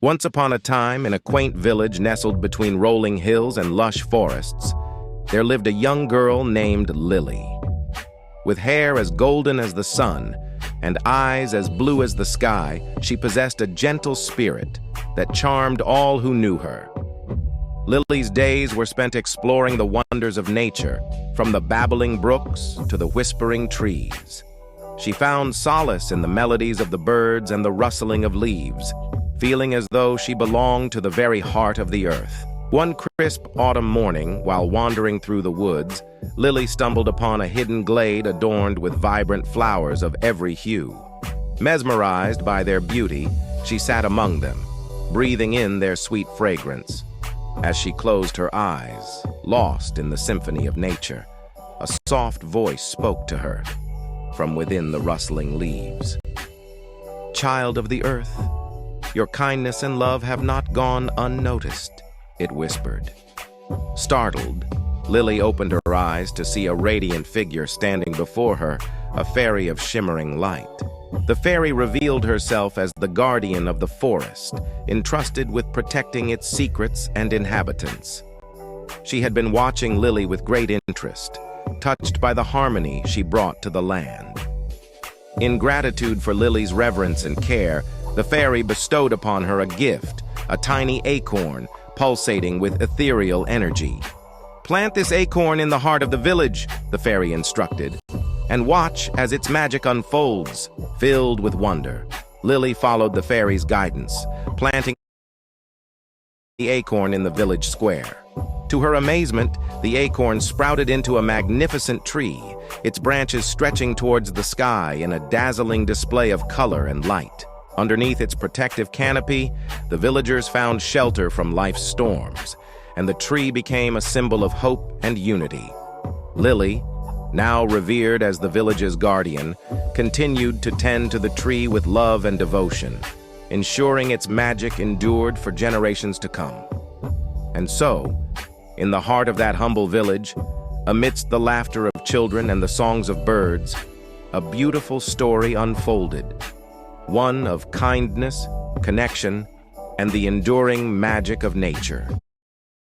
Once upon a time, in a quaint village nestled between rolling hills and lush forests, there lived a young girl named Lily. With hair as golden as the sun and eyes as blue as the sky, she possessed a gentle spirit that charmed all who knew her. Lily's days were spent exploring the wonders of nature, from the babbling brooks to the whispering trees. She found solace in the melodies of the birds and the rustling of leaves, feeling as though she belonged to the very heart of the earth. One crisp autumn morning, while wandering through the woods, Lily stumbled upon a hidden glade adorned with vibrant flowers of every hue. Mesmerized by their beauty, she sat among them, breathing in their sweet fragrance. As she closed her eyes, lost in the symphony of nature, a soft voice spoke to her from within the rustling leaves. "Child of the earth, your kindness and love have not gone unnoticed," it whispered. Startled, Lily opened her eyes to see a radiant figure standing before her, a faerie of shimmering light. The faerie revealed herself as the guardian of the forest, entrusted with protecting its secrets and inhabitants. She had been watching Lily with great interest, touched by the harmony she brought to the land. In gratitude for Lily's reverence and care, the faerie bestowed upon her a gift, a tiny acorn, pulsating with ethereal energy. "Plant this acorn in the heart of the village," the faerie instructed, "and watch as its magic unfolds." Filled with wonder, Lily followed the faerie's guidance, planting the acorn in the village square. To her amazement, the acorn sprouted into a magnificent tree, its branches stretching towards the sky in a dazzling display of color and light. Underneath its protective canopy, the villagers found shelter from life's storms, and the tree became a symbol of hope and unity. Lily, now revered as the village's guardian, continued to tend to the tree with love and devotion, ensuring its magic endured for generations to come. And so, in the heart of that humble village, amidst the laughter of children and the songs of birds, a beautiful story unfolded. One of kindness, connection, and the enduring magic of nature.